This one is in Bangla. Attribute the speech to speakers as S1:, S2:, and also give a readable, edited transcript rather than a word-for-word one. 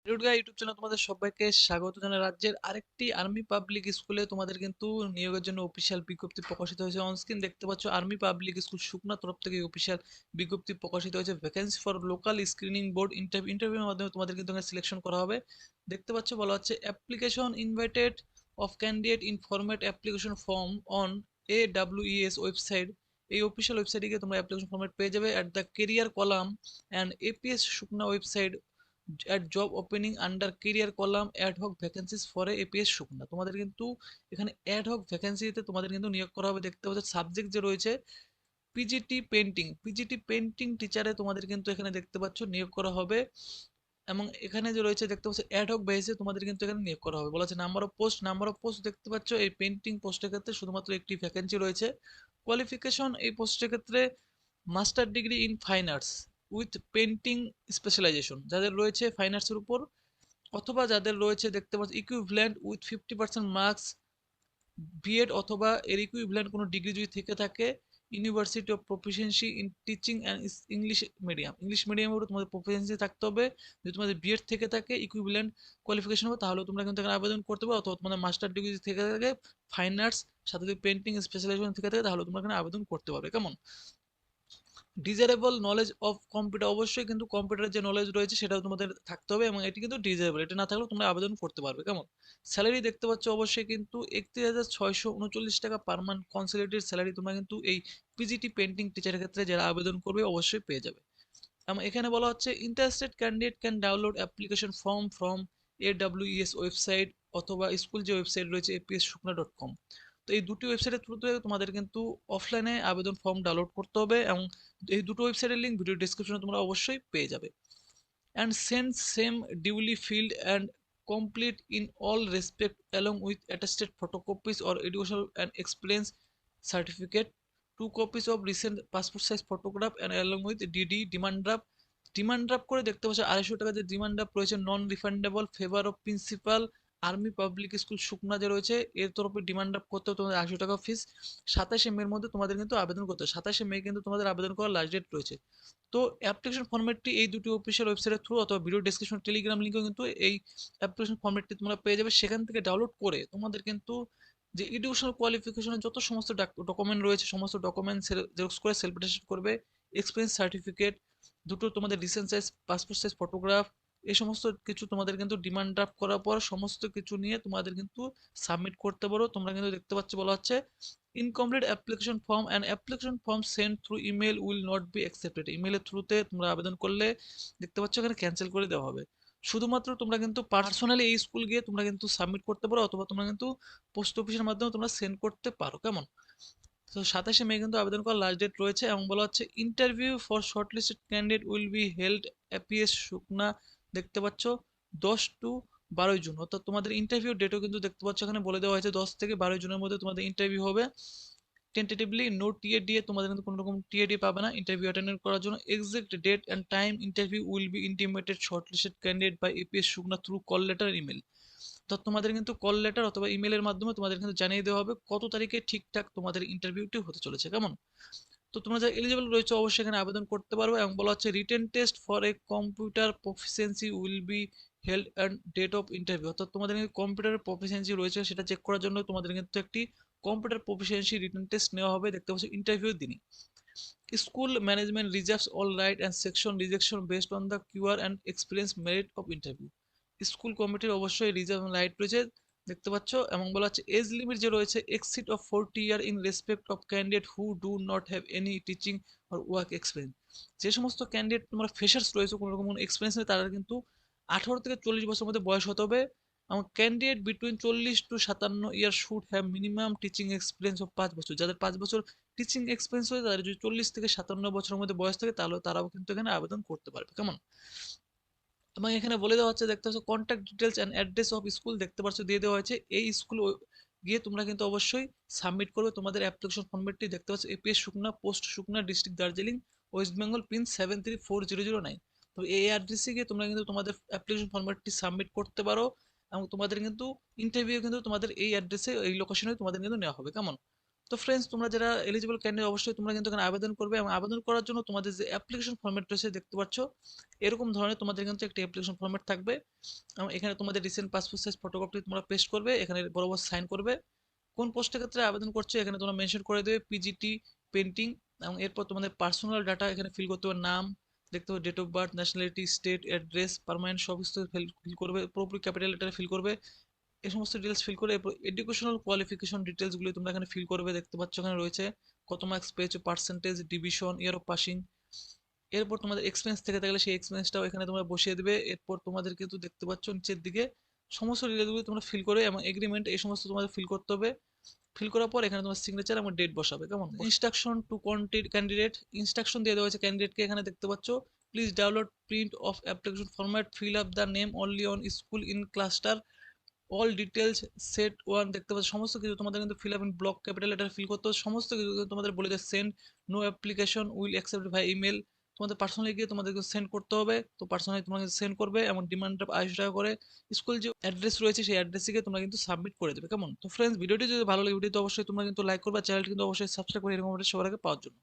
S1: ইউটিউব চ্যানেল তোমাদের সবাইকে স্বাগত জানাই। রাজ্যের আরেকটি আর্মি পাবলিক স্কুলে তোমাদের কিন্তু নিয়োগের জন্য অফিসিয়াল বিজ্ঞপ্তি প্রকাশিত হয়েছে। অন স্ক্রিন দেখতে পাচ্ছ আর্মি পাবলিক স্কুল সুকনা তরফ থেকে অফিসিয়াল বিজ্ঞপ্তি প্রকাশিত হয়েছে। Vacancy for local screening board ইন্টারভিউর মাধ্যমে তোমাদের কিন্তু সিলেকশন করা হবে। দেখতে পাচ্ছ বলা হচ্ছে application invited of candidate in format application form on AWES website. এই অফিসিয়াল ওয়েবসাইটে গিয়ে তোমরা অ্যাপ্লিকেশন ফর্মেট পেয়ে যাবে at the career column and APS Sukna website at job opening under career column ad hoc vacancies for APS Sukna. তোমাদের কিন্তু এখানে অ্যাড হক ভ্যাকেন্সিতে তোমাদের কিন্তু নিয়োগ করা হবে। দেখতে পাচ্ছ সাবজেক্ট যে রয়েছে পিজিটি পেন্টিং টিচারে তোমাদের কিন্তু এখানে দেখতে পাচ্ছ নিয়োগ করা হবে। এবং এখানে যে রয়েছে দেখতে পাচ্ছ অ্যাড হক বেসিসে তোমাদের কিন্তু এখানে নিয়োগ করা হবে। বলা আছে নাম্বার অফ পোস্ট দেখতে পাচ্ছ এই পেন্টিং পোস্টের ক্ষেত্রে শুধুমাত্র একটি ভ্যাকেন্সি রয়েছে। কোয়ালিফিকেশন এই পোস্টের ক্ষেত্রে master degree in fine arts with painting specialization যাদের রয়েছে ফাইন আর্টসের উপর, অথবা যাদের রয়েছে দেখতে পাচ্ছ ইকুইভ্যালেন্ট উইথ 50% মার্কস বিএড অথবা এর ইকুইভ্যালেন্ট কোনো ডিগ্রি যদি থেকে থাকে university of proficiency in teaching and English মিডিয়ামের উপর তোমাদের প্রফিসিয়েন্সি থাকতে হবে। যদি তোমাদের বিএড থেকে থাকে ইকুইভ্যালেন্ট কোয়ালিফিকেশন হবে তাহলে তোমরা কিন্তু এখানে আবেদন করতে পারো, অথবা তোমাদের মাস্টার ডিগ্রি থেকে থাকে ফাইন আর্টস সাথে যদি পেন্টিং স্পেশালাইজেশন থেকে থাকে তাহলে তোমরা এখানে আবেদন করতে পারবে। কেমন? ডিজারেবল নলেজ অফ কম্পিউটার, অবশ্যই কিন্তু কম্পিউটারের যে নলেজ রয়েছে সেটাও তোমাদের থাকতে হবে এবং এটি কিন্তু ডিজারেবল, এটা না থাকলেও তোমরা আবেদন করতে পারবে। কেমন? স্যালারি দেখতে পাচ্ছ অবশ্যই কিন্তু 31,639 টাকা পার মান্থ কনসোলিডেটেড স্যালারি তোমরা কিন্তু এই পিজিটি পেন্টিং টিচারের ক্ষেত্রে যারা আবেদন করবে অবশ্যই পেয়ে যাবে। এবং এখানে বলা হচ্ছে interested candidate can download application form from AWES website অথবা স্কুল যে ওয়েবসাইট রয়েছে apssukna.com। তো এই দুটি ওয়েবসাইটের থ্রুতে তোমাদের কিন্তু অফলাইনে আবেদন ফর্ম ডাউনলোড করতে হবে এবং এই দুটো ওয়েবসাইটের লিঙ্ক ভিডিও ডিসক্রিপশনে তোমরা অবশ্যই পেয়ে যাবে। And send same duly field and complete in all respect along with attested photocopies or educational and experience certificate, 2 copies of recent passport size photograph and along with DD demand draft করে দেখতে পাচ্ছ 250 টাকা যে ডিমান্ড ড্রাফট রয়েছে non refundable favour of principal army public school Sukna যে রয়েছে এর তরফে ডিমান্ড ড্রাফট করতে হবে তোমাদের 250 টাকা ফিস। 27শে মের মধ্যে তোমাদের কিন্তু আবেদন করতে হবে, 27শে মে কিন্তু তোমাদের আবেদন করার লাস্ট ডেট রয়েছে। তো অ্যাপ্লিকেশন ফর্মেটটি এই দুটি অফিসিয়াল ওয়েবসাইটের থ্রু অথবা ভিডিও ডেসক্রিপশন টেলিগ্রাম লিঙ্কেও কিন্তু এই অ্যাপ্লিকেশন ফর্মেটটি তোমরা পেয়ে যাবে। সেখান থেকে ডাউনলোড করে তোমাদের কিন্তু যে এডুকেশনাল কোয়ালিফিকেশনের যত সমস্ত ডকুমেন্ট রয়েছে সমস্ত ডকুমেন্ট জেরক্স করে সেলফ অ্যাটেস্টেড করবে, এক্সপিরিয়েন্স সার্টিফিকেট, দুটো তোমাদের recent size passport size photograph, এই সমস্ত কিছু তোমাদের কিন্তু ডিমান্ড ড্রাফট করার পর সমস্ত কিছু নিয়ে তোমাদের কিন্তু সাবমিট করতে পারো। তোমরা কিন্তু দেখতে পাচ্ছ বলা হচ্ছে incomplete application form and application form send through email will not be accepted. ইমেলের থ্রুতে তোমরা আবেদন করলে দেখতে পাচ্ছ এখানে ক্যান্সেল করে দেওয়া হবে। শুধুমাত্র তোমরা কিন্তু পার্সোনালি এই স্কুল গিয়ে তোমরা কিন্তু সাবমিট করতে পারো অথবা তোমরা কিন্তু পোস্ট অফিসের মাধ্যমে তোমরা সেন্ড করতে পারো। কেমন? তো 27শে মে কিন্তু আবেদন করার লাস্ট ডেট রয়েছে এবং বলা হচ্ছে interview for shortlisted candidate will be held APS Sukna. দেখতে পাচ্ছ 10 to 12 জুন, অর্থাৎ তোমাদের ইন্টারভিউ ডেটও কিন্তু দেখতে পাচ্ছ এখানে বলে দেওয়া হয়েছে 10 থেকে 12 জুনের মধ্যে তোমাদের ইন্টারভিউ হবে। টেন্টেটিভলি নো টিএডি, তোমাদের কিন্তু কোনো রকম টিএডি পাবে না ইন্টারভিউ অ্যাটেন্ড করার জন্য। Exact date and time interview will be intimated shortlisted candidate by APS Sukna through call letter email. তো তোমাদের কিন্তু কল লেটার অথবা ইমেলের মাধ্যমে তোমাদের কিন্তু জানিয়ে দেওয়া হবে কত তারিখে ঠিকঠাক তোমাদের ইন্টারভিউটি হতে চলেছে। কেমন? তো তোমরা যারা এলিজিবল রয়েছে অবশ্যই এখানে আবেদন করতে পারবে এবং বলা হচ্ছে written test for a computer proficiency will be held and date of interview, অর্থাৎ তোমাদের কিন্তু কম্পিউটারের প্রফিসিয়েন্সি রয়েছে সেটা চেক করার জন্য তোমাদের কিন্তু একটি কম্পিউটার প্রফিসিয়েন্সি রিটেন টেস্ট নেওয়া হবে। দেখতে পাচ্ছ ইন্টারভিউর দিনই। School management reserves all right and section rejection based on the QR and experience merit of interview. School কমিটির অবশ্যই রিজার্ভ রাইট রয়েছে দেখতে পাচ্ছ এবং বলা হচ্ছে এজ লিমিট যে রয়েছে exceed of 40 year in respect of candidate who do not have any teaching or work experience. যে সমস্ত ক্যান্ডিডেট তোমরা ফ্রেশার্স রয়েছে কোনো রকম এক্সপিরিয়েন্স নেই তারা কিন্তু 18 থেকে 40 বছরের মধ্যে বয়স হতে হবে এবং candidate between 40 to 57 year should have minimum teaching experience of 5 বছর। যাদের 5 বছর টিচিং এক্সপিরিয়েন্স হয়ে তাদের যদি 40 থেকে 57 বছরের মধ্যে বয়স থাকে তাহলে তারাও কিন্তু এখানে আবেদন করতে পারবে। কেমন? এবং এখানে বলে দেওয়া হচ্ছে দেখতে পাচ্ছ contact details and address of school দেখতে পাচ্ছ দিয়ে দেওয়া হয়েছে। এই স্কুল গিয়ে তোমরা কিন্তু অবশ্যই সাবমিট করবে তোমাদের অ্যাপ্লিকেশন ফর্মেটটি। দেখতে পাচ্ছ APS Sukna, post Sukna, district Darjeeling, west Bengal, pin 734009। তো এই অ্যাড্রেসে গিয়ে তোমরা কিন্তু তোমাদের অ্যাপ্লিকেশন ফর্মেটটি সাবমিট করতে পারো এবং তোমাদের কিন্তু ইন্টারভিউ কিন্তু তোমাদের এই অ্যাড্রেসে এই লোকেশনে তোমাদের কিন্তু নেওয়া হবে। কেমন? তো ফ্রেন্ডস, তোমরা যারা এলিজিবল ক্যান্ডিডেট অবশ্যই তোমরা কিন্তু এখানে আবেদন করবে, এবং আবেদন করার জন্য তোমাদের যে অ্যাপ্লিকেশন ফরম্যাট রয়েছে দেখতে পাচ্ছ, এরকম ধরনের তোমাদের কিন্তু একটা অ্যাপ্লিকেশন ফরম্যাট থাকবে, এবং এখানে তোমাদের রিসেন্ট পাসপোর্ট সাইজ ফটোকপি তোমরা পেস্ট করবে, এখানে বরাবর সাইন করবে। কোন পোস্টের ক্ষেত্রে আবেদন করছো এখানে তোমরা মেনশন করে দেবে পিজিটি পেন্টিং, এবং এরপর তোমাদের পার্সোনাল ডাটা এখানে ফিল করতে হবে, নাম দেখতে হবে, date of birth, nationality, state, address, permanent সব কিছু ফিল করবে, পুরোপুরি ক্যাপিটাল লেটারে ফিল করবে। এই সমস্ত ডিটেলস ফিল করে এরপর এডুকেশনাল কোয়ালিফিকেশন ডিটেলসগুলি তোমরা এখানে ফিল করবে, দেখতে পাচ্ছ এখানে রয়েছে কত মার্কস পেয়েছো, percentage, division, year of passing. এরপর তোমাদের এক্সপেন্স থেকে থাকলে সেই এক্সপেন্সটাও এখানে তোমরা বসিয়ে দিবে। এরপর তোমাদের কিন্তু দেখতে পাচ্ছ নিচের দিকে সমস্ত ডিটেলসগুলো তোমরা ফিল করে, এবং এগ্রিমেন্ট এই সমস্ত তোমাদের ফিল করতে হবে। ফিল করার পর এখানে তোমার সিগনেচার এবং ডেট বসাবে, কেমন? ইনস্ট্রাকশন টু ক্যান্ডিডেট, ইনস্ট্রাকশন দিয়ে দেওয়া হয়েছে ক্যান্ডিডেটকে, এখানে দেখতে পাচ্ছ please download print of application format, fill up the name only on school in cluster, all details set one, দেখতে পাচ্ছ সমস্ত কিছু তোমাদের কিন্তু fill up in block capital letter fill করতে হবে, সমস্ত কিছু কিন্তু তোমাদের বলে দেয় send, no application will accept by email, তোমাদের পার্সোনালি গিয়ে তোমাদেরকে সেন্ড করতে হবে, তো পার্সোনালি তোমাকে সেন্ড করবে, এবং ডিমান্ড 250 টাকা করে। স্কুল যে অ্যাড্রেস রয়েছে সেই অ্যাড্রেসে গিয়ে তোমরা কিন্তু সাবমিট করে দেবে, কেমন? তো ফ্রেন্ডস, ভিডিওটি যদি ভালো লাগে ভিডিওতে অবশ্যই তোমরা কিন্তু লাইক করবে, চ্যানেলটি কিন্তু অবশ্যই সাবস্ক্রাইব করে এরকম আপডেট সবার আগে পাওয়ার জন্য।